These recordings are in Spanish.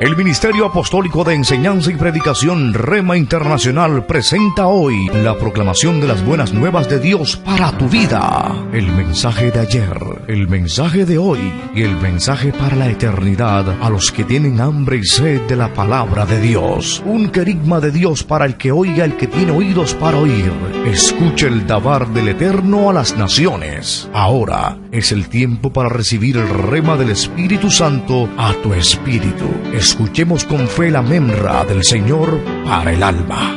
El Ministerio Apostólico de Enseñanza y Predicación Rema Internacional presenta hoy la proclamación de las buenas nuevas de Dios para tu vida. El mensaje de ayer, el mensaje de hoy y el mensaje para la eternidad a los que tienen hambre y sed de la palabra de Dios. Un querigma de Dios para el que oiga, el que tiene oídos para oír. Escuche el dabar del Eterno a las naciones. Ahora es el tiempo para recibir el rema del Espíritu Santo a tu espíritu. Escuchemos con fe la memra del Señor para el alma.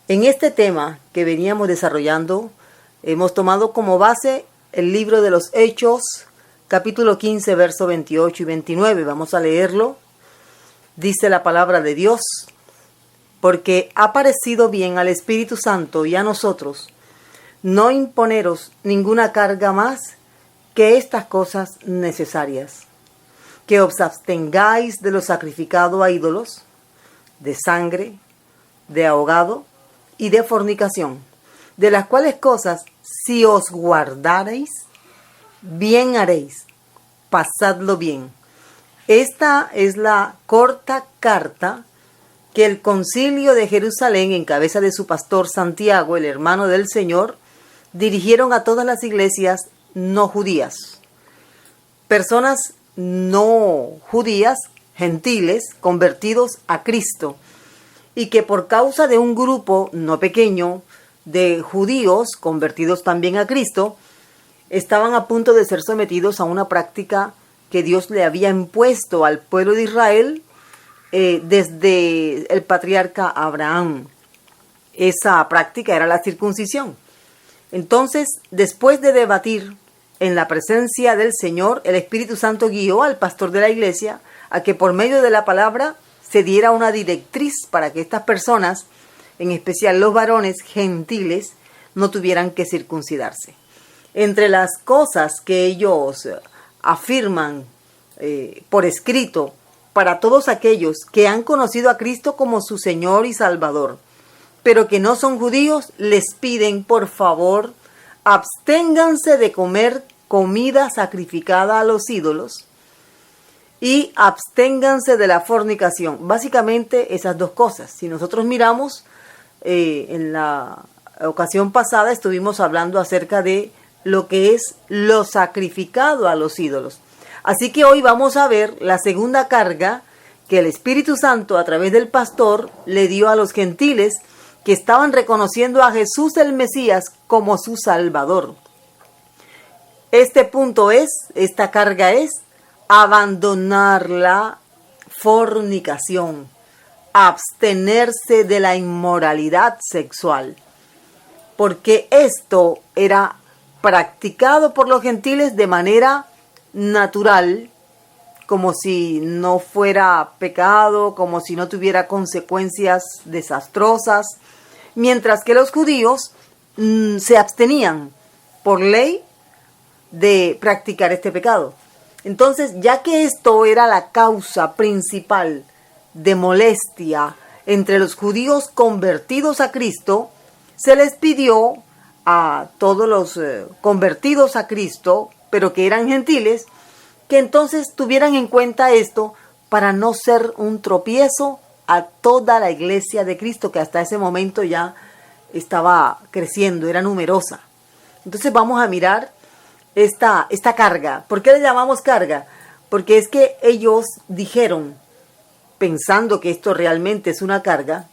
En este tema que veníamos desarrollando, hemos tomado como base el libro de los Hechos, capítulo 15, versos 28 y 29. Vamos a leerlo. Dice la palabra de Dios: porque ha parecido bien al Espíritu Santo y a nosotros no imponeros ninguna carga más que estas cosas necesarias, que os abstengáis de lo sacrificado a ídolos, de sangre, de ahogado y de fornicación, de las cuales cosas, si os guardareis, bien haréis, pasadlo bien. Esta es la corta carta que el Concilio de Jerusalén, en cabeza de su pastor Santiago, el hermano del Señor, dirigieron a todas las iglesias no judías. Personas no judías, gentiles, convertidos a Cristo, y que por causa de un grupo no pequeño de judíos convertidos también a Cristo, estaban a punto de ser sometidos a una práctica que Dios le había impuesto al pueblo de Israel desde el patriarca Abraham. Esa práctica era la circuncisión. Entonces, después de debatir en la presencia del Señor, el Espíritu Santo guió al pastor de la iglesia a que por medio de la palabra se diera una directriz para que estas personas, en especial los varones gentiles, no tuvieran que circuncidarse. Entre las cosas que ellos afirman por escrito para todos aquellos que han conocido a Cristo como su Señor y Salvador, pero que no son judíos, les piden, por favor, absténganse de comer comida sacrificada a los ídolos y absténganse de la fornicación. Básicamente esas dos cosas. Si nosotros miramos, en la ocasión pasada estuvimos hablando acerca de lo que es lo sacrificado a los ídolos. Así que hoy vamos a ver la segunda carga que el Espíritu Santo a través del pastor le dio a los gentiles que estaban reconociendo a Jesús el Mesías como su Salvador. Esta carga es abandonar la fornicación, abstenerse de la inmoralidad sexual, porque esto era practicado por los gentiles de manera natural, como si no fuera pecado, como si no tuviera consecuencias desastrosas, mientras que los judíos se abstenían por ley de practicar este pecado. Entonces, ya que esto era la causa principal de molestia entre los judíos convertidos a Cristo, se les pidió a todos los convertidos a Cristo, pero que eran gentiles, que entonces tuvieran en cuenta esto para no ser un tropiezo a toda la iglesia de Cristo, que hasta ese momento ya estaba creciendo, era numerosa. Entonces vamos a mirar esta carga. ¿Por qué le llamamos carga? Porque es que ellos dijeron, pensando que esto realmente es una carga,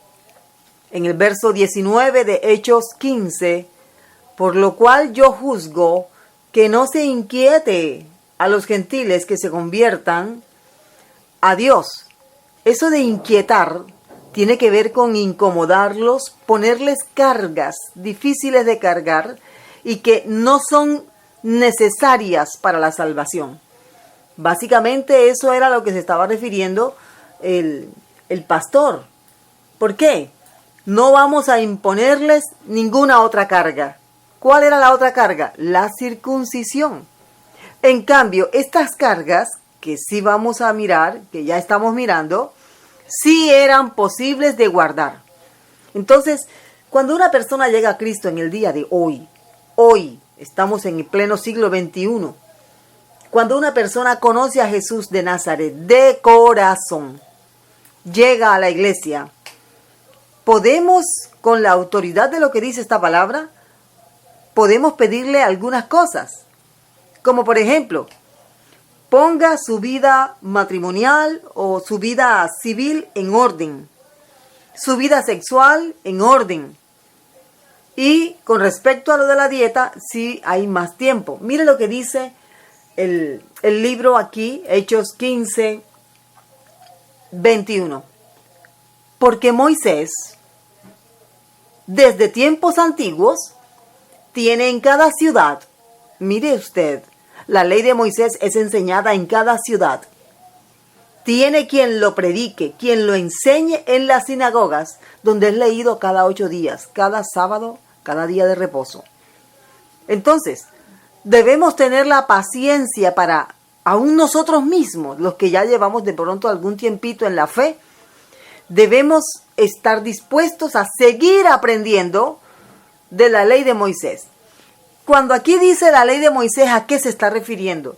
en el verso 19 de Hechos 15, por lo cual yo juzgo que no se inquiete a los gentiles que se conviertan a Dios. Eso de inquietar tiene que ver con incomodarlos, ponerles cargas difíciles de cargar y que no son necesarias para la salvación. Básicamente eso era a lo que se estaba refiriendo el pastor. ¿Por qué? No vamos a imponerles ninguna otra carga. ¿Cuál era la otra carga? La circuncisión. En cambio, estas cargas, que sí vamos a mirar, que ya estamos mirando, sí eran posibles de guardar. Entonces, cuando una persona llega a Cristo en el día de hoy estamos en el pleno siglo XXI, Cuando una persona conoce a Jesús de Nazaret de corazón, llega a la iglesia, podemos, con la autoridad de lo que dice esta palabra, podemos pedirle algunas cosas. Como por ejemplo, ponga su vida matrimonial o su vida civil en orden, su vida sexual en orden. Y con respecto a lo de la dieta, sí hay más tiempo. Mire lo que dice el libro aquí, Hechos 15, 21. Porque Moisés, desde tiempos antiguos, tiene en cada ciudad, mire usted, la ley de Moisés es enseñada en cada ciudad. Tiene quien lo predique, quien lo enseñe en las sinagogas, donde es leído cada 8 días, cada sábado, cada día de reposo. Entonces, debemos tener la paciencia para, aún nosotros mismos, los que ya llevamos de pronto algún tiempito en la fe, debemos estar dispuestos a seguir aprendiendo de la ley de Moisés. Cuando aquí dice la ley de Moisés, ¿a qué se está refiriendo?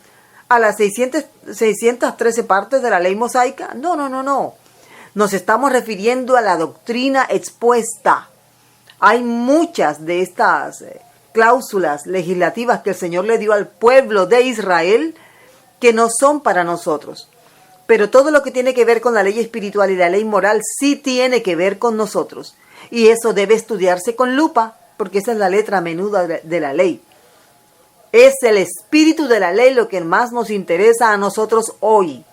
¿A las 613 partes de la ley mosaica? No. Nos estamos refiriendo a la doctrina expuesta. Hay muchas de estas cláusulas legislativas que el Señor le dio al pueblo de Israel que no son para nosotros. Pero todo lo que tiene que ver con la ley espiritual y la ley moral sí tiene que ver con nosotros. Y eso debe estudiarse con lupa, porque esa es la letra menuda de la ley. Es el espíritu de la ley lo que más nos interesa a nosotros hoy.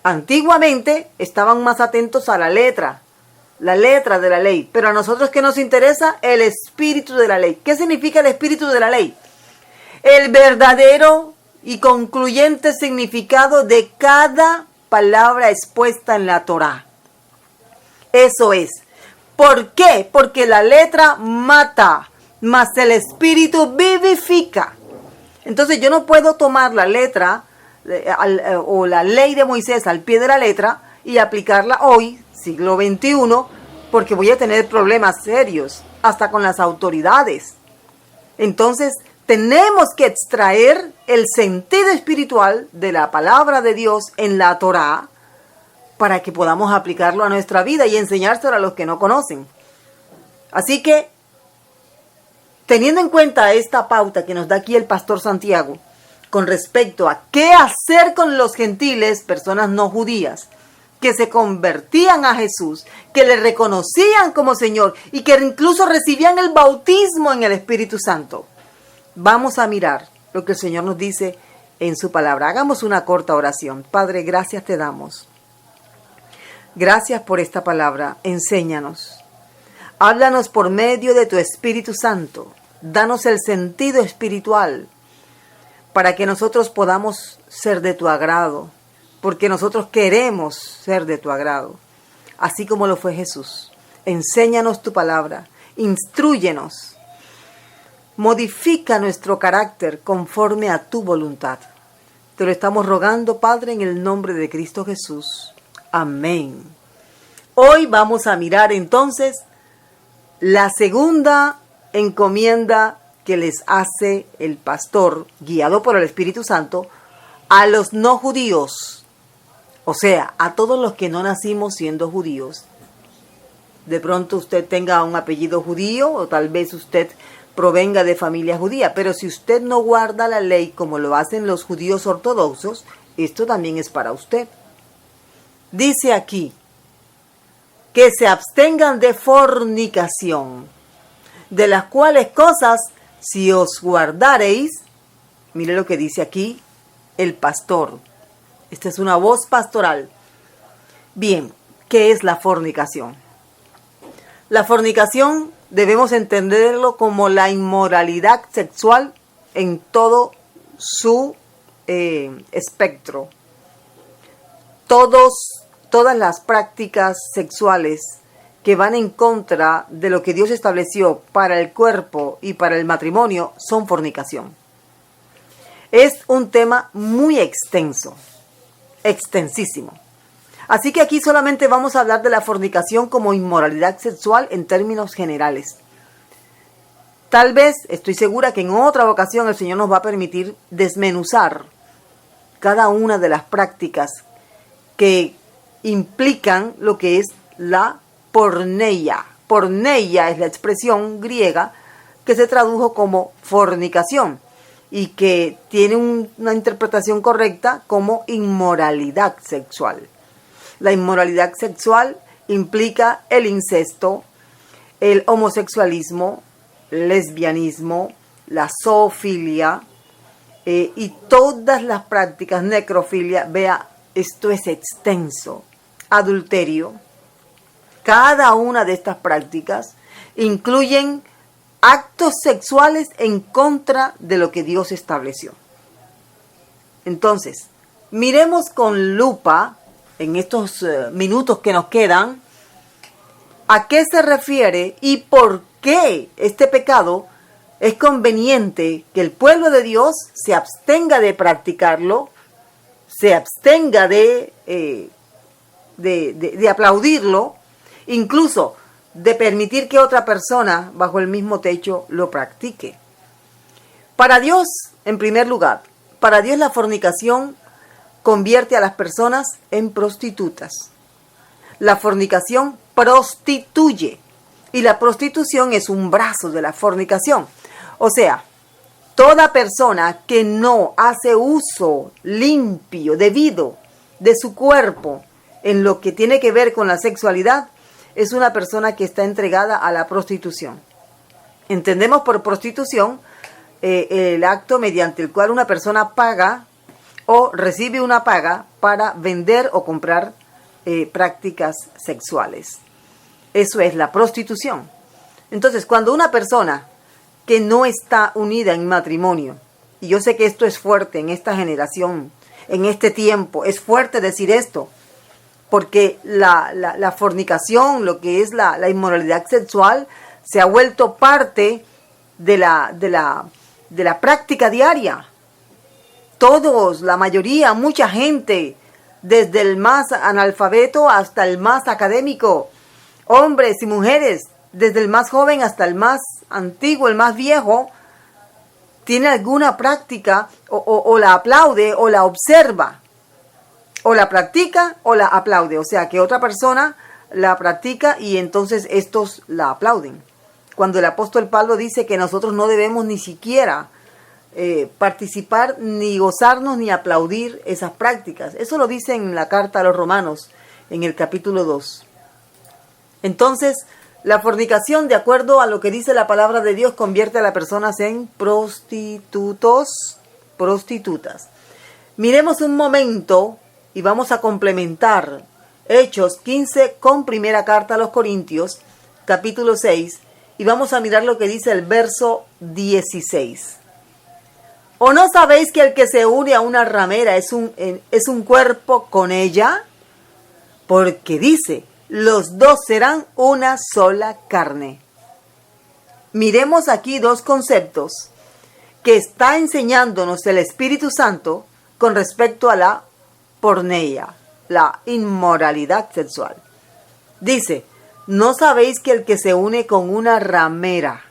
Antiguamente estaban más atentos a la letra de la ley, pero a nosotros ¿qué nos interesa? El espíritu de la ley. ¿Qué significa el espíritu de la ley? El verdadero y concluyente significado de cada palabra expuesta en la Torá. Eso es. ¿Por qué? Porque la letra mata, mas el espíritu vivifica. Entonces yo no puedo tomar la letra o la ley de Moisés al pie de la letra y aplicarla hoy, siglo XXI, porque voy a tener problemas serios, hasta con las autoridades. Entonces tenemos que extraer el sentido espiritual de la palabra de Dios en la Torá para que podamos aplicarlo a nuestra vida y enseñárselo a los que no conocen. Así que, teniendo en cuenta esta pauta que nos da aquí el pastor Santiago, con respecto a qué hacer con los gentiles, personas no judías, que se convertían a Jesús, que le reconocían como Señor y que incluso recibían el bautismo en el Espíritu Santo. Vamos a mirar lo que el Señor nos dice en su palabra. Hagamos una corta oración. Padre, gracias te damos. Gracias por esta palabra. Enséñanos. Háblanos por medio de tu Espíritu Santo. Danos el sentido espiritual para que nosotros podamos ser de tu agrado, porque nosotros queremos ser de tu agrado, así como lo fue Jesús. Enséñanos tu palabra, instrúyenos, modifica nuestro carácter conforme a tu voluntad. Te lo estamos rogando, Padre, en el nombre de Cristo Jesús. Amén. Hoy vamos a mirar entonces la segunda encomienda que les hace el pastor, guiado por el Espíritu Santo, a los no judíos, o sea, a todos los que no nacimos siendo judíos. De pronto usted tenga un apellido judío o tal vez usted provenga de familia judía, pero si usted no guarda la ley como lo hacen los judíos ortodoxos, esto también es para usted. Dice aquí que se abstengan de fornicación, de las cuales cosas, si os guardareis, mire lo que dice aquí el pastor. Esta es una voz pastoral. Bien, ¿qué es la fornicación? La fornicación debemos entenderlo como la inmoralidad sexual en todo su espectro. Todas las prácticas sexuales que van en contra de lo que Dios estableció para el cuerpo y para el matrimonio son fornicación. Es un tema muy extenso, extensísimo. Así que aquí solamente vamos a hablar de la fornicación como inmoralidad sexual en términos generales. Tal vez, estoy segura que en otra ocasión el Señor nos va a permitir desmenuzar cada una de las prácticas que implican lo que es la porneia. Porneia es la expresión griega que se tradujo como fornicación y que tiene una interpretación correcta como inmoralidad sexual. La inmoralidad sexual implica el incesto, el homosexualismo, lesbianismo, la zoofilia y todas las prácticas, necrofilia. Vea, esto es extenso. Adulterio. Cada una de estas prácticas incluyen actos sexuales en contra de lo que Dios estableció. Entonces, miremos con lupa en estos minutos que nos quedan a qué se refiere y por qué este pecado es conveniente que el pueblo de Dios se abstenga de practicarlo, se abstenga de aplaudirlo, incluso de permitir que otra persona bajo el mismo techo lo practique. Para Dios, en primer lugar, para Dios la fornicación convierte a las personas en prostitutas. La fornicación prostituye y la prostitución es un brazo de la fornicación. O sea, toda persona que no hace uso limpio, debido de su cuerpo en lo que tiene que ver con la sexualidad, es una persona que está entregada a la prostitución. Entendemos por prostitución el acto mediante el cual una persona paga o recibe una paga para vender o comprar prácticas sexuales. Eso es la prostitución. Entonces, cuando una persona que no está unida en matrimonio, y yo sé que esto es fuerte en esta generación, en este tiempo, es fuerte decir esto, porque la fornicación, lo que es la inmoralidad sexual, se ha vuelto parte de la práctica diaria. Todos, la mayoría, mucha gente, desde el más analfabeto hasta el más académico, hombres y mujeres, desde el más joven hasta el más antiguo, el más viejo, tiene alguna práctica o la aplaude o la observa. O la practica o la aplaude. O sea, que otra persona la practica y entonces estos la aplauden. Cuando el apóstol Pablo dice que nosotros no debemos ni siquiera participar, ni gozarnos, ni aplaudir esas prácticas. Eso lo dice en la carta a los Romanos, en el capítulo 2. Entonces, la fornicación, de acuerdo a lo que dice la palabra de Dios, convierte a las personas en prostitutas. Miremos un momento y vamos a complementar Hechos 15 con primera carta a los Corintios, capítulo 6, y vamos a mirar lo que dice el verso 16. ¿O no sabéis que el que se une a una ramera es un cuerpo con ella? Porque dice, los dos serán una sola carne. Miremos aquí dos conceptos que está enseñándonos el Espíritu Santo con respecto a la porneia, la inmoralidad sexual. Dice, ¿no sabéis que el que se une con una ramera?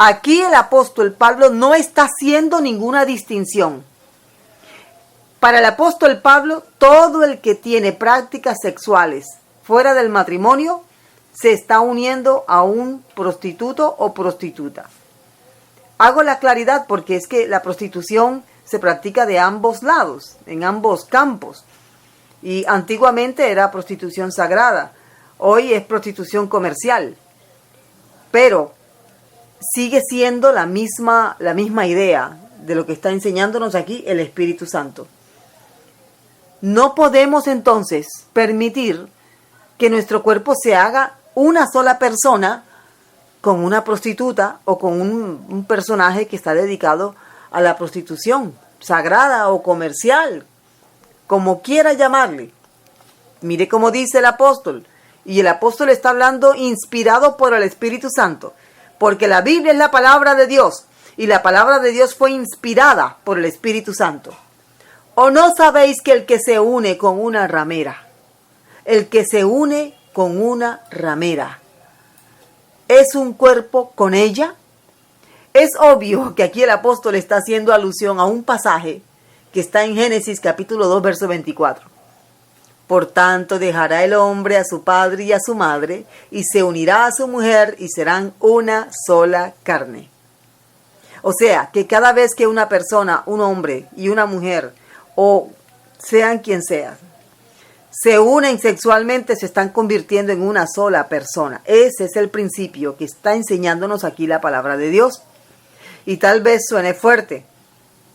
Aquí el apóstol Pablo no está haciendo ninguna distinción. Para el apóstol Pablo, todo el que tiene prácticas sexuales fuera del matrimonio se está uniendo a un prostituto o prostituta. Hago la claridad porque es que la prostitución se practica de ambos lados, en ambos campos. Y antiguamente era prostitución sagrada, hoy es prostitución comercial. Pero sigue siendo la misma idea de lo que está enseñándonos aquí el Espíritu Santo. No podemos entonces permitir que nuestro cuerpo se haga una sola persona con una prostituta o con un personaje que está dedicado a la prostitución, sagrada o comercial, como quiera llamarle. Mire cómo dice el apóstol, y el apóstol está hablando inspirado por el Espíritu Santo, porque la Biblia es la palabra de Dios, y la palabra de Dios fue inspirada por el Espíritu Santo. ¿O no sabéis que el que se une con una ramera, el que se une con una ramera, es un cuerpo con ella? Es obvio que aquí el apóstol está haciendo alusión a un pasaje que está en Génesis capítulo 2, verso 24. Por tanto, dejará el hombre a su padre y a su madre, y se unirá a su mujer, y serán una sola carne. O sea, que cada vez que una persona, un hombre y una mujer, o sean quien sea, se unen sexualmente, se están convirtiendo en una sola persona. Ese es el principio que está enseñándonos aquí la palabra de Dios. Y tal vez suene fuerte,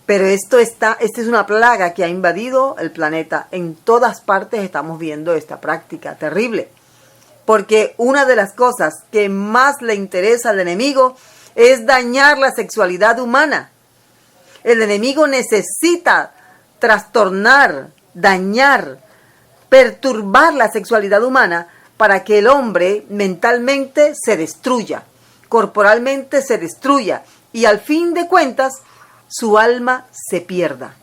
pero esta es una plaga que ha invadido el planeta. En todas partes estamos viendo esta práctica terrible. Porque una de las cosas que más le interesa al enemigo es dañar la sexualidad humana. El enemigo necesita trastornar, dañar, perturbar la sexualidad humana para que el hombre mentalmente se destruya, corporalmente se destruya y al fin de cuentas su alma se pierda.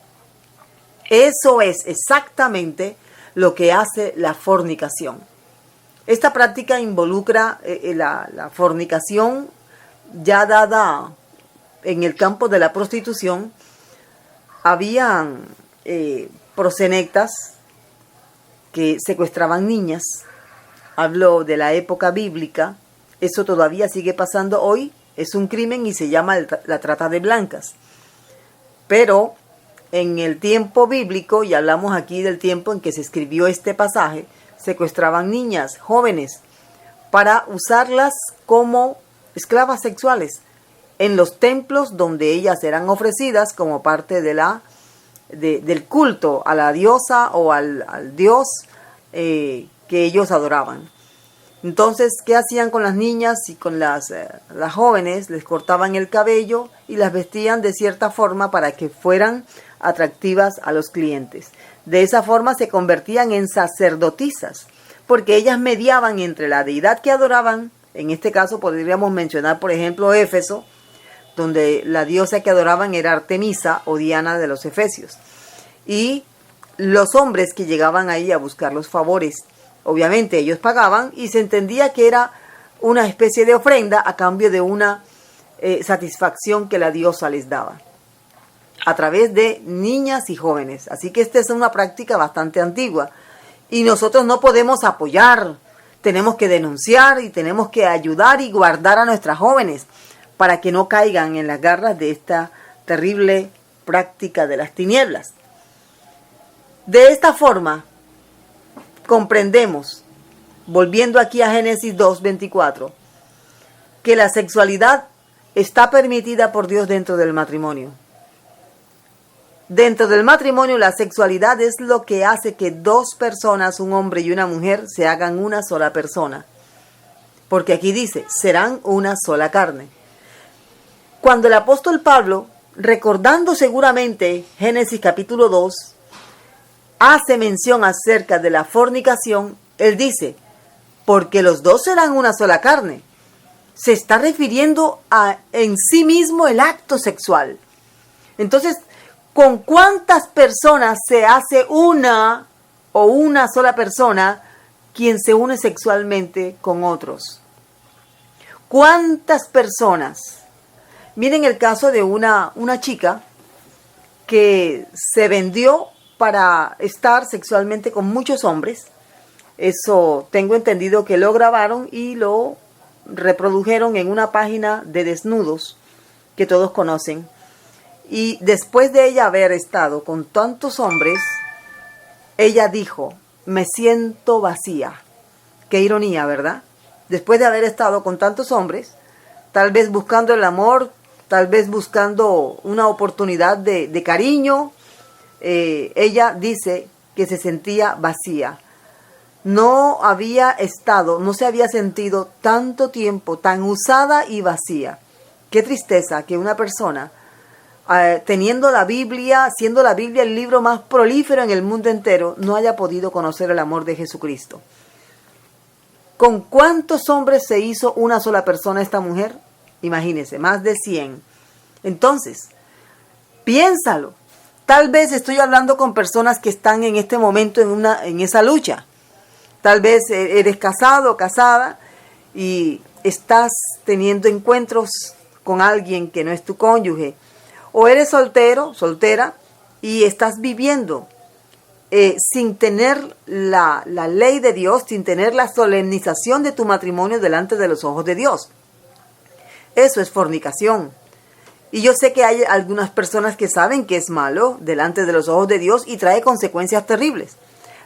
Eso es exactamente lo que hace la fornicación. Esta práctica involucra la fornicación ya dada en el campo de la prostitución. Habían proxenetas que secuestraban niñas. Hablo de la época bíblica. Eso todavía sigue pasando hoy. Es un crimen y se llama la trata de blancas. Pero en el tiempo bíblico, y hablamos aquí del tiempo en que se escribió este pasaje, secuestraban niñas, jóvenes, para usarlas como esclavas sexuales en los templos donde ellas eran ofrecidas como parte del culto a la diosa o al dios que ellos adoraban. Entonces, ¿qué hacían con las niñas y con las jóvenes? Les cortaban el cabello y las vestían de cierta forma para que fueran atractivas a los clientes. De esa forma se convertían en sacerdotisas, porque ellas mediaban entre la deidad que adoraban. En este caso podríamos mencionar, por ejemplo, Éfeso, donde la diosa que adoraban era Artemisa o Diana de los Efesios. Y los hombres que llegaban ahí a buscar los favores, obviamente ellos pagaban y se entendía que era una especie de ofrenda a cambio de una satisfacción que la diosa les daba a través de niñas y jóvenes. Así que esta es una práctica bastante antigua y nosotros no podemos apoyar. Tenemos que denunciar y tenemos que ayudar y guardar a nuestras jóvenes para que no caigan en las garras de esta terrible práctica de las tinieblas. De esta forma, comprendemos, volviendo aquí a Génesis 2:24, que la sexualidad está permitida por Dios dentro del matrimonio. Dentro del matrimonio, la sexualidad es lo que hace que dos personas, un hombre y una mujer, se hagan una sola persona. Porque aquí dice, serán una sola carne. Cuando el apóstol Pablo, recordando seguramente Génesis capítulo 2, hace mención acerca de la fornicación, él dice, porque los dos serán una sola carne. Se está refiriendo a en sí mismo el acto sexual. Entonces, ¿con cuántas personas se hace una o una sola persona quien se une sexualmente con otros? ¿Cuántas personas? Miren el caso de una chica que se vendió para estar sexualmente con muchos hombres. Eso tengo entendido que lo grabaron y lo reprodujeron en una página de desnudos que todos conocen. Y después de ella haber estado con tantos hombres, ella dijo, me siento vacía. Qué ironía, ¿verdad? Después de haber estado con tantos hombres, tal vez buscando el amor, tal vez buscando una oportunidad de cariño, ella dice que se sentía vacía. No se había sentido tanto tiempo tan usada y vacía. Qué tristeza que una persona, teniendo la Biblia, siendo la Biblia el libro más prolífero en el mundo entero, no haya podido conocer el amor de Jesucristo. ¿Con cuántos hombres se hizo una sola persona esta mujer? Imagínense, más de 100. Entonces, piénsalo. Tal vez estoy hablando con personas que están en este momento en esa lucha. Tal vez eres casado o casada y estás teniendo encuentros con alguien que no es tu cónyuge. O eres soltero, soltera, y estás viviendo sin tener la ley de Dios, sin tener la solemnización de tu matrimonio delante de los ojos de Dios. Eso es fornicación. Y yo sé que hay algunas personas que saben que es malo delante de los ojos de Dios y trae consecuencias terribles.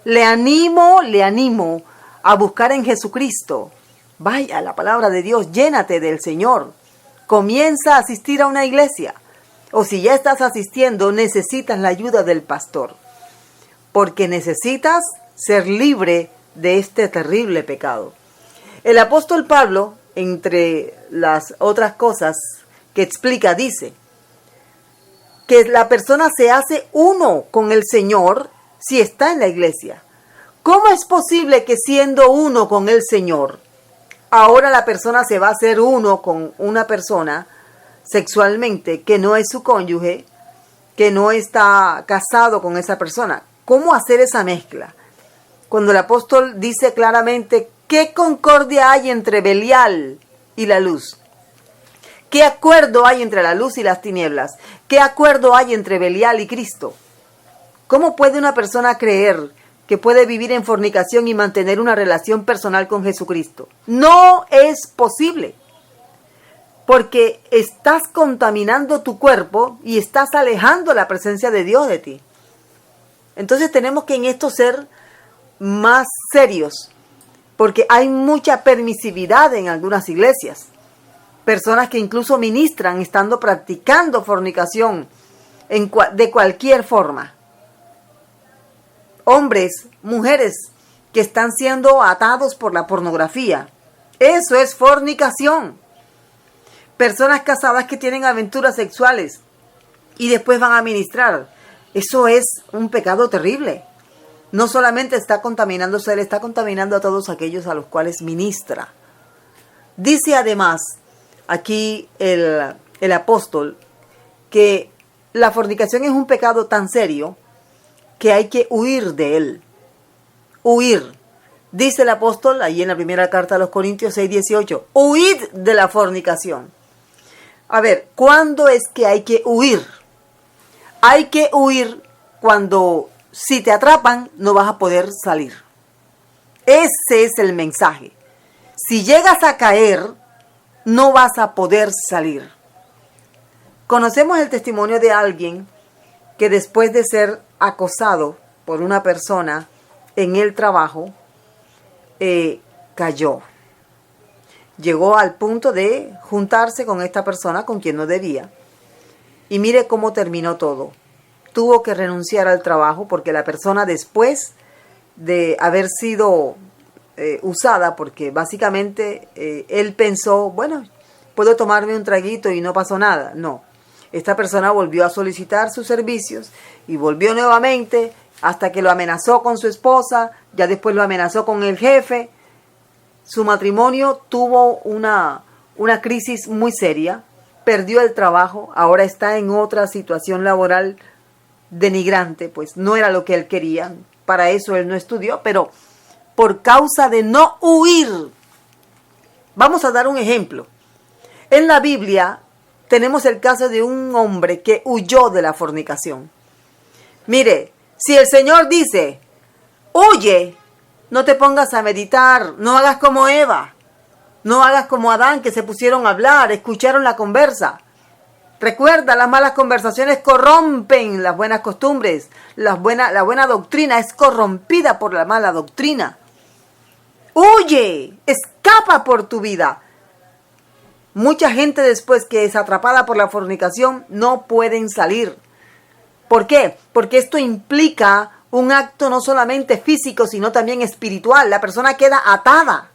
Le animo a buscar en Jesucristo. Vaya, la palabra de Dios, llénate del Señor. Comienza a asistir a una iglesia. O si ya estás asistiendo, necesitas la ayuda del pastor. Porque necesitas ser libre de este terrible pecado. El apóstol Pablo, entre las otras cosas que explica, dice que la persona se hace uno con el Señor si está en la iglesia. ¿Cómo es posible que siendo uno con el Señor, ahora la persona se va a hacer uno con una persona sexualmente que no es su cónyuge, que no está casado con esa persona? ¿Cómo hacer esa mezcla? Cuando el apóstol dice claramente, ¿qué concordia hay entre Belial y la luz? ¿Qué acuerdo hay entre la luz y las tinieblas? ¿Qué acuerdo hay entre Belial y Cristo? ¿Cómo puede una persona creer que puede vivir en fornicación y mantener una relación personal con Jesucristo? No es posible. Porque estás contaminando tu cuerpo y estás alejando la presencia de Dios de ti. Entonces tenemos que en esto ser más serios, porque hay mucha permisividad en algunas iglesias. Personas que incluso ministran estando practicando fornicación de cualquier forma. Hombres, mujeres que están siendo atados por la pornografía. Eso es fornicación. Personas casadas que tienen aventuras sexuales y después van a ministrar. Eso es un pecado terrible. No solamente está contaminándose él, está contaminando a todos aquellos a los cuales ministra. Dice además aquí el apóstol que la fornicación es un pecado tan serio que hay que huir de él. Huir. Dice el apóstol ahí en la primera carta a los Corintios 6:18. Huid de la fornicación. A ver, ¿cuándo es que hay que huir? Hay que huir cuando si te atrapan no vas a poder salir. Ese es el mensaje. Si llegas a caer, no vas a poder salir. Conocemos el testimonio de alguien que después de ser acosado por una persona en el trabajo, cayó. Llegó al punto de juntarse con esta persona con quien no debía. Y mire cómo terminó todo. Tuvo que renunciar al trabajo porque la persona, después de haber sido usada, porque básicamente él pensó, bueno, puedo tomarme un traguito y no pasó nada. No, esta persona volvió a solicitar sus servicios y volvió nuevamente hasta que lo amenazó con su esposa, ya después lo amenazó con el jefe. Su matrimonio tuvo una crisis muy seria, perdió el trabajo, ahora está en otra situación laboral denigrante, pues no era lo que él quería, para eso él no estudió, pero por causa de no huir. Vamos a dar un ejemplo. En la Biblia tenemos el caso de un hombre que huyó de la fornicación. Mire, si el Señor dice, huye, no te pongas a meditar, no hagas como Eva, no hagas como Adán, que se pusieron a hablar, escucharon la conversa. Recuerda, las malas conversaciones corrompen las buenas costumbres. La buena doctrina es corrompida por la mala doctrina. Huye, escapa por tu vida. Mucha gente después que es atrapada por la fornicación no pueden salir. ¿Por qué? Porque esto implica un acto no solamente físico, sino también espiritual. La persona queda atada.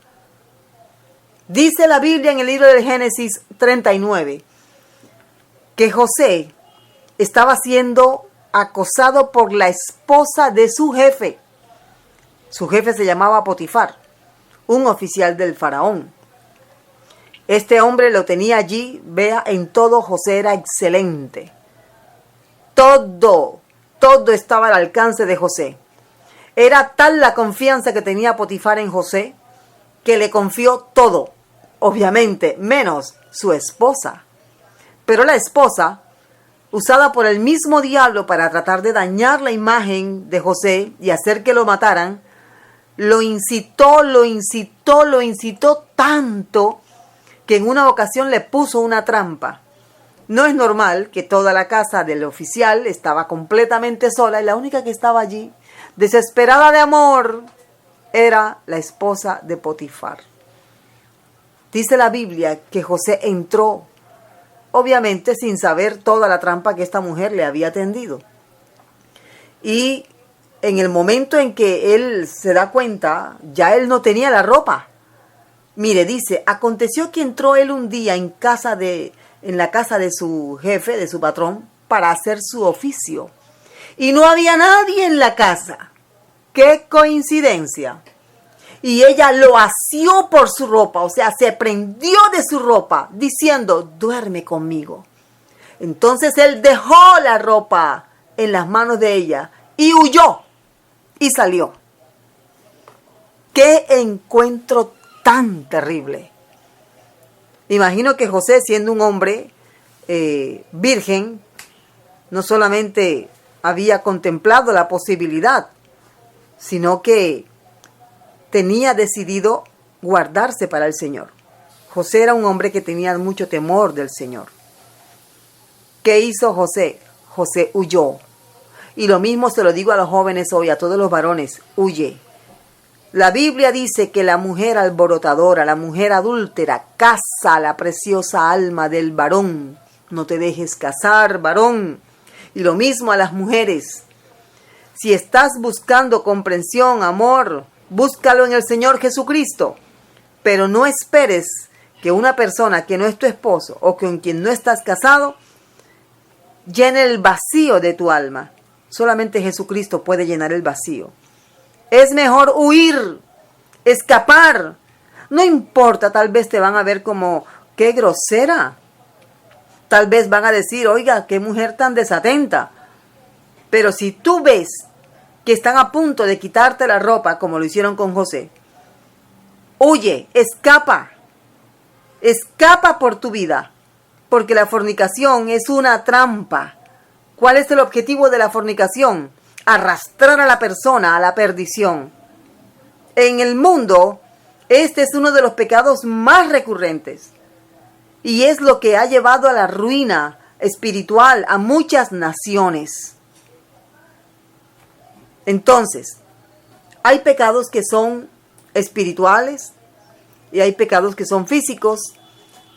Dice la Biblia en el libro de Génesis 39 que José estaba siendo acosado por la esposa de su jefe. Su jefe se llamaba Potifar, un oficial del faraón. Este hombre lo tenía allí, vea, en todo José era excelente. Todo estaba al alcance de José. Era tal la confianza que tenía Potifar en José que le confió todo, obviamente, menos su esposa. Pero la esposa usada por el mismo diablo para tratar de dañar la imagen de José y hacer que lo mataran, lo incitó tanto que en una ocasión le puso una trampa. No es normal que toda la casa del oficial estaba completamente sola y la única que estaba allí, desesperada de amor, era la esposa de Potifar. Dice la Biblia que José entró, obviamente sin saber toda la trampa que esta mujer le había tendido. Y en el momento en que él se da cuenta, ya él no tenía la ropa. Mire, dice, aconteció que entró él un día en la casa de su jefe, de su patrón, para hacer su oficio. Y no había nadie en la casa. ¡Qué coincidencia! Y ella lo asió por su ropa, o sea, se prendió de su ropa, diciendo, duerme conmigo. Entonces él dejó la ropa en las manos de ella y huyó y salió. ¡Qué encuentro tan terrible! Imagino que José, siendo un hombre virgen, no solamente había contemplado la posibilidad, sino que tenía decidido guardarse para el Señor. José era un hombre que tenía mucho temor del Señor. ¿Qué hizo José? José huyó. Y lo mismo se lo digo a los jóvenes hoy, a todos los varones, huye. La Biblia dice que la mujer alborotadora, la mujer adúltera, caza la preciosa alma del varón. No te dejes casar, varón. Y lo mismo a las mujeres. Si estás buscando comprensión, amor, búscalo en el Señor Jesucristo. Pero no esperes que una persona que no es tu esposo o con quien no estás casado llene el vacío de tu alma. Solamente Jesucristo puede llenar el vacío. Es mejor huir, escapar. No importa, tal vez te van a ver como, qué grosera. Tal vez van a decir, oiga, qué mujer tan desatenta. Pero si tú ves que están a punto de quitarte la ropa, como lo hicieron con José, huye, escapa. Escapa por tu vida, porque la fornicación es una trampa. ¿Cuál es el objetivo de la fornicación? Arrastrar a la persona a la perdición. En el mundo, este es uno de los pecados más recurrentes y es lo que ha llevado a la ruina espiritual a muchas naciones. Entonces, hay pecados que son espirituales y hay pecados que son físicos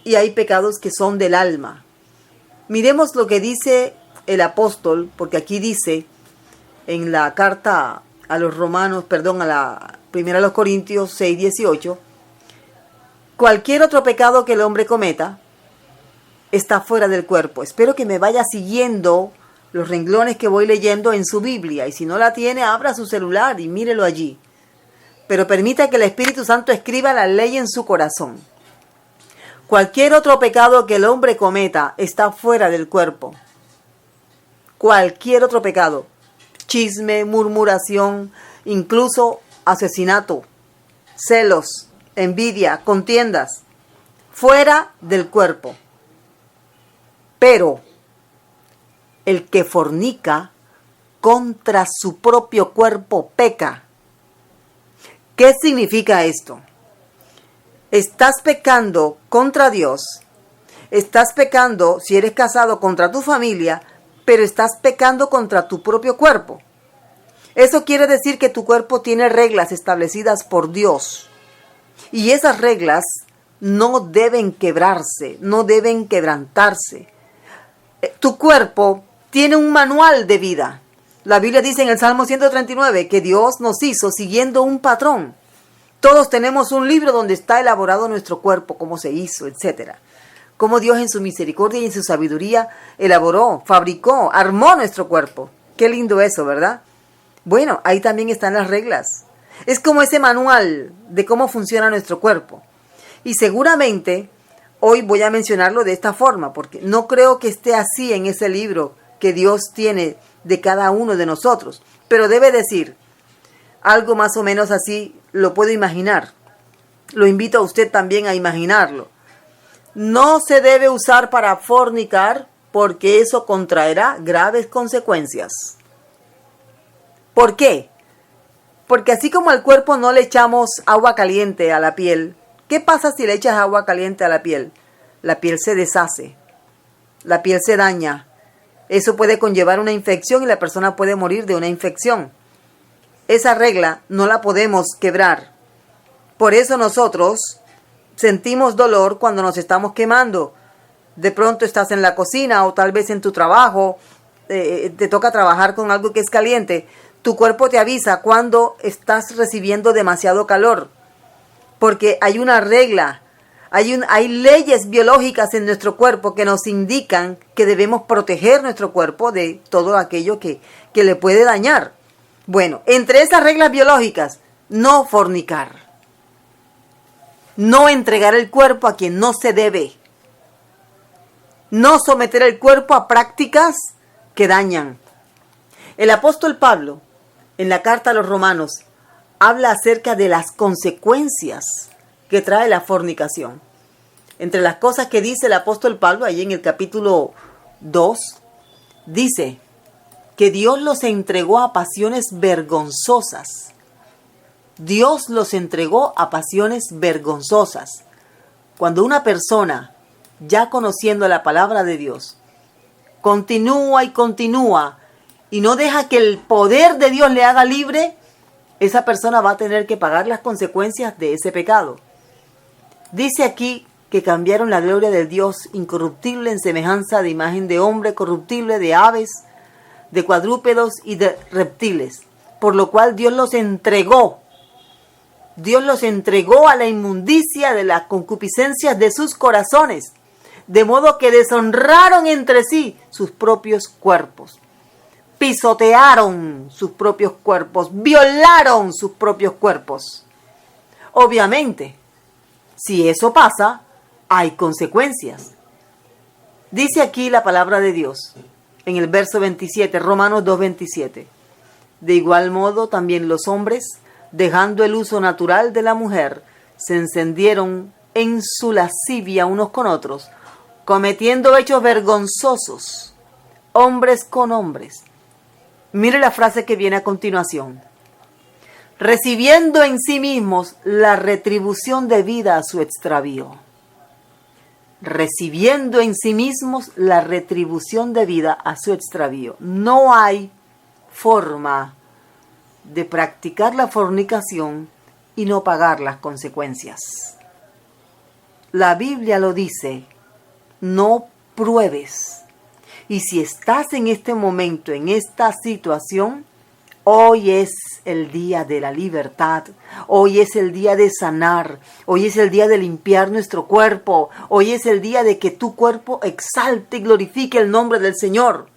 y hay pecados que son del alma. Miremos lo que dice el apóstol, porque aquí dice en la carta a los romanos, a la primera a los Corintios 6:18, cualquier otro pecado que el hombre cometa está fuera del cuerpo. Espero que me vaya siguiendo los renglones que voy leyendo en su Biblia, y si no la tiene, abra su celular y mírelo allí. Pero permita que el Espíritu Santo escriba la ley en su corazón. Cualquier otro pecado que el hombre cometa está fuera del cuerpo. Cualquier otro pecado. Chisme, murmuración, incluso asesinato, celos, envidia, contiendas. Fuera del cuerpo. Pero el que fornica contra su propio cuerpo peca. ¿Qué significa esto? Estás pecando contra Dios, estás pecando, si eres casado, contra tu familia, pero estás pecando contra tu propio cuerpo. Eso quiere decir que tu cuerpo tiene reglas establecidas por Dios. Y esas reglas no deben quebrarse, no deben quebrantarse. Tu cuerpo tiene un manual de vida. La Biblia dice en el Salmo 139 que Dios nos hizo siguiendo un patrón. Todos tenemos un libro donde está elaborado nuestro cuerpo, cómo se hizo, etc. Cómo Dios en su misericordia y en su sabiduría elaboró, fabricó, armó nuestro cuerpo. Qué lindo eso, ¿verdad? Bueno, ahí también están las reglas. Es como ese manual de cómo funciona nuestro cuerpo. Y seguramente hoy voy a mencionarlo de esta forma, porque no creo que esté así en ese libro que Dios tiene de cada uno de nosotros. Pero debe decir algo más o menos así, lo puedo imaginar. Lo invito a usted también a imaginarlo. No se debe usar para fornicar porque eso contraerá graves consecuencias. ¿Por qué? Porque así como al cuerpo no le echamos agua caliente a la piel, ¿qué pasa si le echas agua caliente a la piel? La piel se deshace, la piel se daña. Eso puede conllevar una infección y la persona puede morir de una infección. Esa regla no la podemos quebrar. Por eso nosotros sentimos dolor cuando nos estamos quemando. De pronto estás en la cocina o tal vez en tu trabajo, te toca trabajar con algo que es caliente. Tu cuerpo te avisa cuando estás recibiendo demasiado calor. Porque hay una regla, hay leyes biológicas en nuestro cuerpo que nos indican que debemos proteger nuestro cuerpo de todo aquello que le puede dañar. Bueno, entre esas reglas biológicas, no fornicar. No entregar el cuerpo a quien no se debe. No someter el cuerpo a prácticas que dañan. El apóstol Pablo, en la carta a los Romanos, habla acerca de las consecuencias que trae la fornicación. Entre las cosas que dice el apóstol Pablo, ahí en el capítulo 2, dice que Dios los entregó a pasiones vergonzosas. Dios los entregó a pasiones vergonzosas. Cuando una persona, ya conociendo la palabra de Dios, continúa y no deja que el poder de Dios le haga libre, esa persona va a tener que pagar las consecuencias de ese pecado. Dice aquí que cambiaron la gloria del Dios incorruptible en semejanza de imagen de hombre corruptible, de aves, de cuadrúpedos y de reptiles, por lo cual Dios los entregó a la inmundicia de las concupiscencias de sus corazones, de modo que deshonraron entre sí sus propios cuerpos, pisotearon sus propios cuerpos, violaron sus propios cuerpos. Obviamente, si eso pasa, hay consecuencias. Dice aquí la palabra de Dios, en el verso 27, Romanos 2:27. De igual modo, también los hombres, dejando el uso natural de la mujer, se encendieron en su lascivia unos con otros, cometiendo hechos vergonzosos, hombres con hombres. Mire la frase que viene a continuación. Recibiendo en sí mismos la retribución debida a su extravío. Recibiendo en sí mismos la retribución debida a su extravío. No hay forma de practicar la fornicación y no pagar las consecuencias. La Biblia lo dice, no pruebes. Y si estás en este momento, en esta situación, hoy es el día de la libertad, hoy es el día de sanar, hoy es el día de limpiar nuestro cuerpo, hoy es el día de que tu cuerpo exalte y glorifique el nombre del Señor.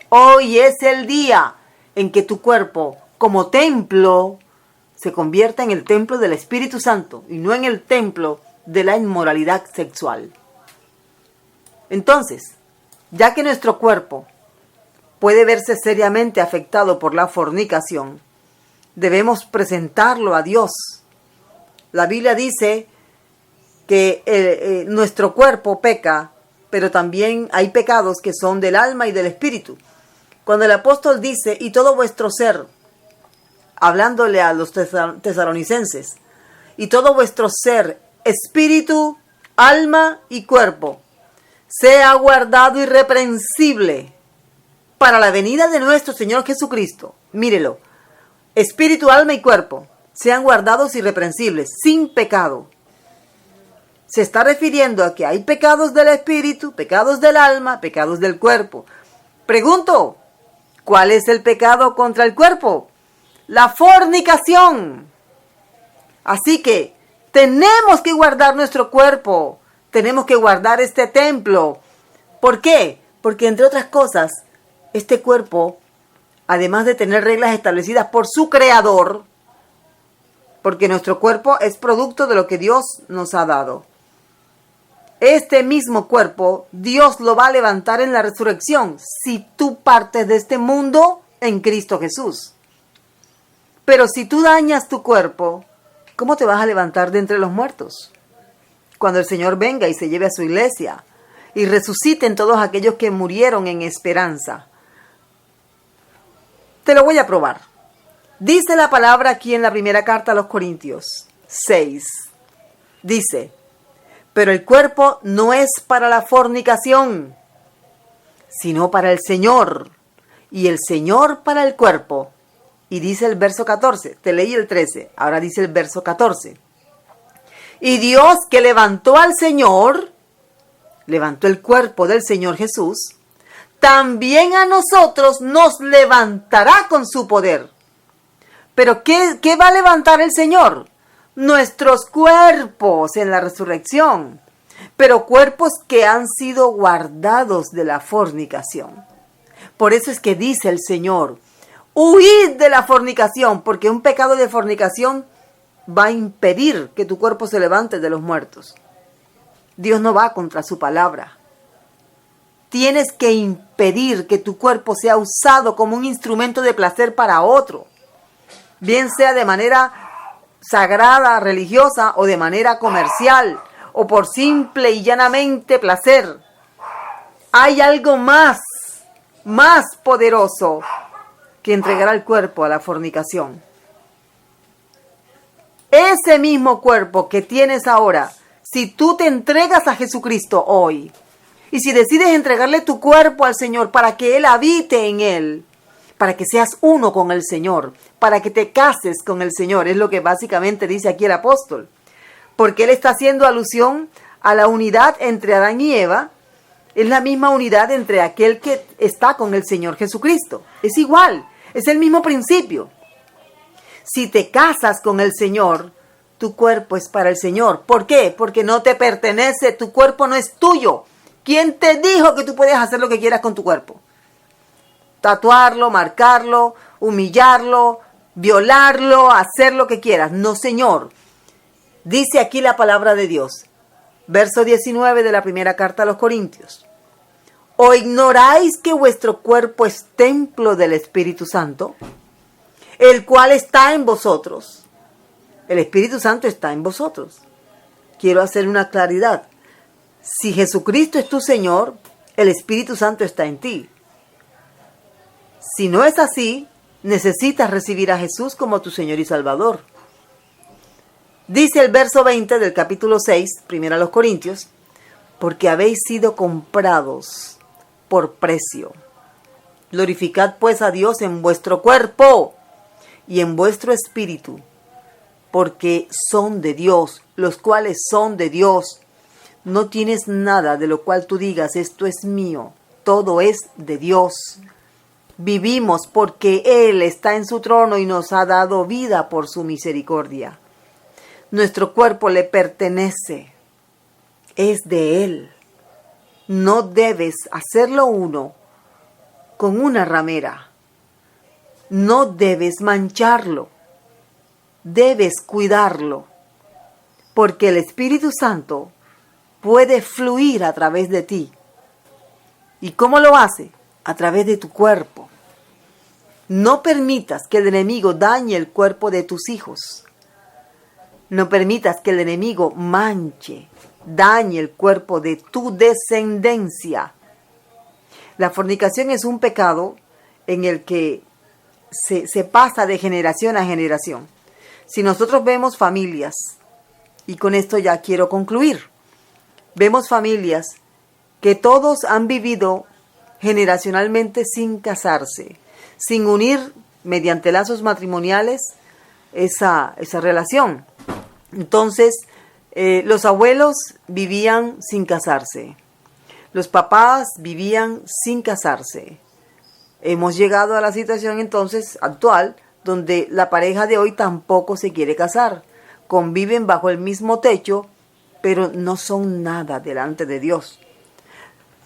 Hoy es el día en que tu cuerpo, como templo, se convierta en el templo del Espíritu Santo y no en el templo de la inmoralidad sexual. Entonces, ya que nuestro cuerpo puede verse seriamente afectado por la fornicación, debemos presentarlo a Dios. La Biblia dice que nuestro cuerpo peca, pero también hay pecados que son del alma y del espíritu. Cuando el apóstol dice, y todo vuestro ser, hablándole a los tesalonicenses, y todo vuestro ser, espíritu, alma y cuerpo, sea guardado irreprensible para la venida de nuestro Señor Jesucristo. Mírelo, espíritu, alma y cuerpo sean guardados irreprensibles, sin pecado. Se está refiriendo a que hay pecados del espíritu, pecados del alma, pecados del cuerpo. Pregunto, ¿cuál es el pecado contra el cuerpo? La fornicación. Así que tenemos que guardar nuestro cuerpo. Tenemos que guardar este templo. ¿Por qué? Porque entre otras cosas, este cuerpo, además de tener reglas establecidas por su creador, porque nuestro cuerpo es producto de lo que Dios nos ha dado. Este mismo cuerpo, Dios lo va a levantar en la resurrección, si tú partes de este mundo en Cristo Jesús. Pero si tú dañas tu cuerpo, ¿cómo te vas a levantar de entre los muertos? Cuando el Señor venga y se lleve a su iglesia y resuciten todos aquellos que murieron en esperanza. Te lo voy a probar. Dice la palabra aquí en la primera carta a los Corintios 6. Dice, pero el cuerpo no es para la fornicación, sino para el Señor, y el Señor para el cuerpo. Y dice el verso 14, te leí el 13, ahora dice el verso 14. Y Dios que levantó al Señor, levantó el cuerpo del Señor Jesús, también a nosotros nos levantará con su poder. Pero ¿qué va a levantar el Señor? Nuestros cuerpos en la resurrección, pero cuerpos que han sido guardados de la fornicación. Por eso es que dice el Señor, huid de la fornicación, porque un pecado de fornicación va a impedir que tu cuerpo se levante de los muertos. Dios no va contra su palabra. Tienes que impedir que tu cuerpo sea usado como un instrumento de placer para otro, bien sea de manera sagrada, religiosa, o de manera comercial, o por simple y llanamente placer. Hay algo más poderoso que entregar al cuerpo a la fornicación. Ese mismo cuerpo que tienes ahora, si tú te entregas a Jesucristo hoy, y si decides entregarle tu cuerpo al Señor para que Él habite en él, para que seas uno con el Señor, para que te cases con el Señor, es lo que básicamente dice aquí el apóstol. Porque Él está haciendo alusión a la unidad entre Adán y Eva, es la misma unidad entre aquel que está con el Señor Jesucristo. Es igual, es el mismo principio. Si te casas con el Señor, tu cuerpo es para el Señor. ¿Por qué? Porque no te pertenece, tu cuerpo no es tuyo. ¿Quién te dijo que tú puedes hacer lo que quieras con tu cuerpo? Tatuarlo, marcarlo, humillarlo, violarlo, hacer lo que quieras. No, Señor. Dice aquí la palabra de Dios. Verso 19 de la primera carta a los Corintios. ¿O ignoráis que vuestro cuerpo es templo del Espíritu Santo, el cual está en vosotros? El Espíritu Santo está en vosotros. Quiero hacer una claridad. Si Jesucristo es tu Señor, el Espíritu Santo está en ti. Si no es así, necesitas recibir a Jesús como tu Señor y Salvador. Dice el verso 20 del capítulo 6, primero a los Corintios, porque habéis sido comprados por precio. Glorificad pues a Dios en vuestro cuerpo y en vuestro espíritu, porque son de Dios, los cuales son de Dios. No tienes nada de lo cual tú digas, esto es mío, todo es de Dios. Vivimos porque Él está en su trono y nos ha dado vida por su misericordia. Nuestro cuerpo le pertenece, es de Él. No debes hacerlo uno con una ramera. No debes mancharlo. Debes cuidarlo, porque el Espíritu Santo puede fluir a través de ti. ¿Y cómo lo hace? A través de tu cuerpo. No permitas que el enemigo dañe el cuerpo de tus hijos. No permitas que el enemigo manche, dañe el cuerpo de tu descendencia. La fornicación es un pecado en el que se pasa de generación a generación. Si nosotros vemos familias, y con esto ya quiero concluir, vemos familias que todos han vivido generacionalmente sin casarse, sin unir mediante lazos matrimoniales esa relación. Entonces, los abuelos vivían sin casarse, los papás vivían sin casarse. Hemos llegado a la situación entonces actual donde la pareja de hoy tampoco se quiere casar. Conviven bajo el mismo techo, pero no son nada delante de Dios.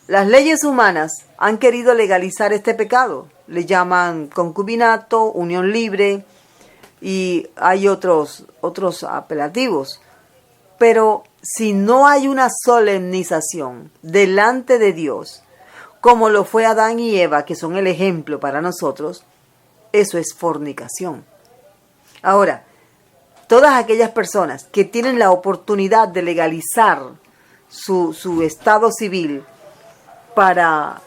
Las leyes humanas han querido legalizar este pecado. Le llaman concubinato, unión libre y hay otros apelativos. Pero si no hay una solemnización delante de Dios, como lo fue Adán y Eva, que son el ejemplo para nosotros, eso es fornicación. Ahora, todas aquellas personas que tienen la oportunidad de legalizar su estado civil para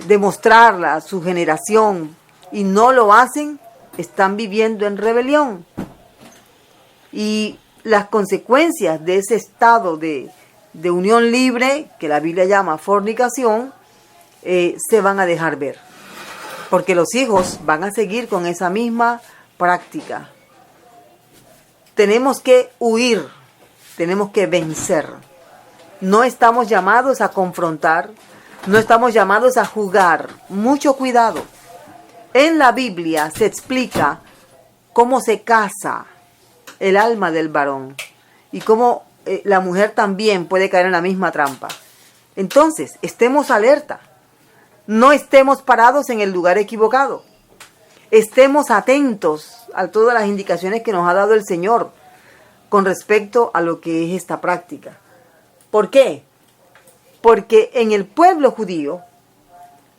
demostrarla a su generación y no lo hacen, están viviendo en rebelión. Y las consecuencias de ese estado de unión libre, que la Biblia llama fornicación, se van a dejar ver. Porque los hijos van a seguir con esa misma práctica. Tenemos que huir, tenemos que vencer. No estamos llamados a confrontar, no estamos llamados a jugar. Mucho cuidado. En la Biblia se explica cómo se casa el alma del varón y cómo la mujer también puede caer en la misma trampa. Entonces, estemos alerta. No estemos parados en el lugar equivocado. Estemos atentos a todas las indicaciones que nos ha dado el Señor con respecto a lo que es esta práctica. ¿Por qué? Porque en el pueblo judío,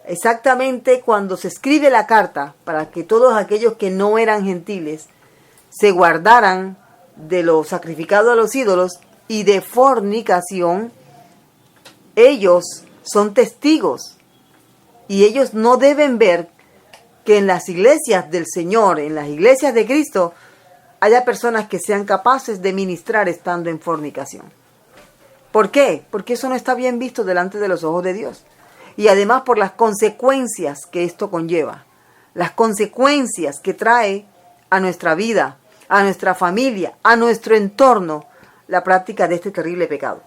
exactamente cuando se escribe la carta para que todos aquellos que no eran gentiles se guardaran de lo sacrificado a los ídolos y de fornicación, ellos son testigos y ellos no deben ver que en las iglesias del Señor, en las iglesias de Cristo, haya personas que sean capaces de ministrar estando en fornicación. ¿Por qué? Porque eso no está bien visto delante de los ojos de Dios. Y además por las consecuencias que esto conlleva, las consecuencias que trae a nuestra vida, a nuestra familia, a nuestro entorno, la práctica de este terrible pecado.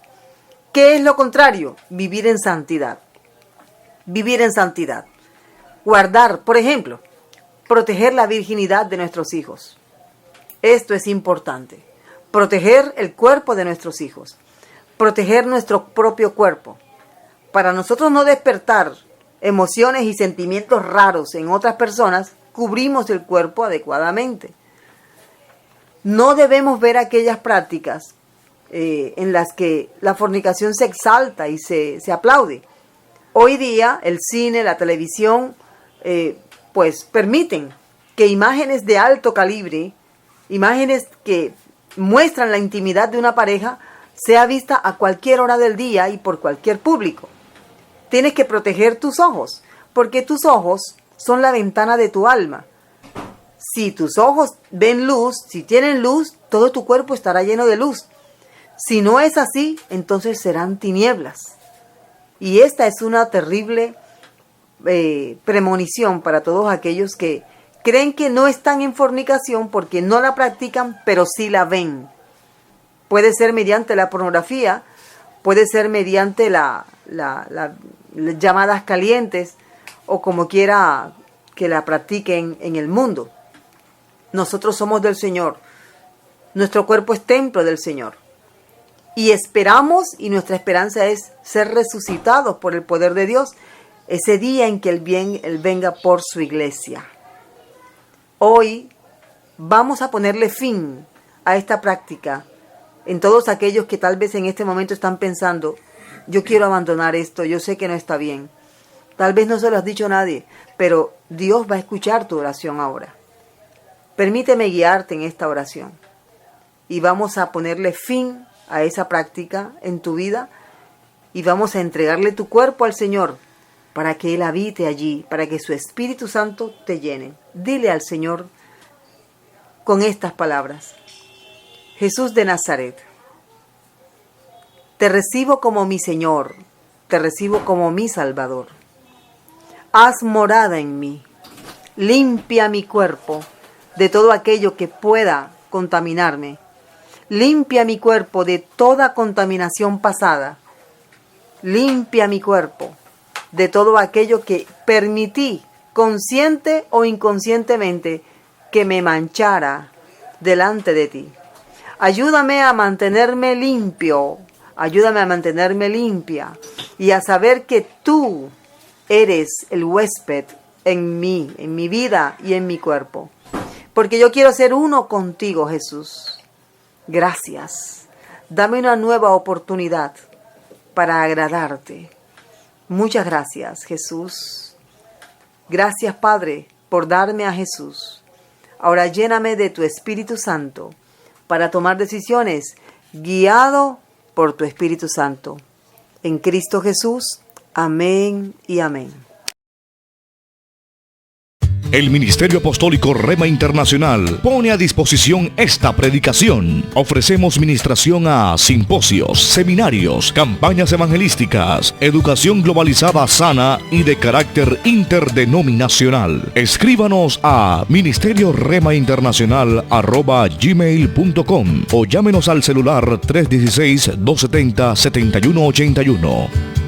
¿Qué es lo contrario? Vivir en santidad. Vivir en santidad. Guardar, por ejemplo, proteger la virginidad de nuestros hijos. Esto es importante. Proteger el cuerpo de nuestros hijos. Proteger nuestro propio cuerpo. Para nosotros no despertar emociones y sentimientos raros en otras personas, cubrimos el cuerpo adecuadamente. No debemos ver aquellas prácticas en las que la fornicación se exalta y se aplaude. Hoy día el cine, la televisión, pues permiten que imágenes de alto calibre, imágenes que muestran la intimidad de una pareja, sea vista a cualquier hora del día y por cualquier público. Tienes que proteger tus ojos, porque tus ojos son la ventana de tu alma. Si tus ojos ven luz, si tienen luz, todo tu cuerpo estará lleno de luz. Si no es así, entonces serán tinieblas. Y esta es una terrible premonición para todos aquellos que creen que no están en fornicación porque no la practican, pero sí la ven. Puede ser mediante la pornografía, puede ser mediante las llamadas calientes o como quiera que la practiquen en el mundo. Nosotros somos del Señor. Nuestro cuerpo es templo del Señor. Y esperamos, y nuestra esperanza es ser resucitados por el poder de Dios ese día en que Él venga por su iglesia. Hoy vamos a ponerle fin a esta práctica en todos aquellos que tal vez en este momento están pensando, yo quiero abandonar esto, yo sé que no está bien. Tal vez no se lo has dicho a nadie, pero Dios va a escuchar tu oración ahora. Permíteme guiarte en esta oración y vamos a ponerle fin a esa práctica en tu vida y vamos a entregarle tu cuerpo al Señor para que Él habite allí, para que su Espíritu Santo te llene. Dile al Señor con estas palabras: Jesús de Nazaret, te recibo como mi Señor, te recibo como mi Salvador. Haz morada en mí, limpia mi cuerpo de todo aquello que pueda contaminarme. Limpia mi cuerpo de toda contaminación pasada. Limpia mi cuerpo de todo aquello que permití, consciente o inconscientemente, que me manchara delante de ti. Ayúdame a mantenerme limpio, ayúdame a mantenerme limpia y a saber que tú eres el huésped en mí, en mi vida y en mi cuerpo. Porque yo quiero ser uno contigo, Jesús. Gracias. Dame una nueva oportunidad para agradarte. Muchas gracias, Jesús. Gracias, Padre, por darme a Jesús. Ahora lléname de tu Espíritu Santo para tomar decisiones guiado por tu Espíritu Santo. En Cristo Jesús. Amén y amén. El Ministerio Apostólico Rema Internacional pone a disposición esta predicación. Ofrecemos ministración a simposios, seminarios, campañas evangelísticas, educación globalizada sana y de carácter interdenominacional. Escríbanos a ministerioremainternacional@gmail.com o llámenos al celular 316-270-7181.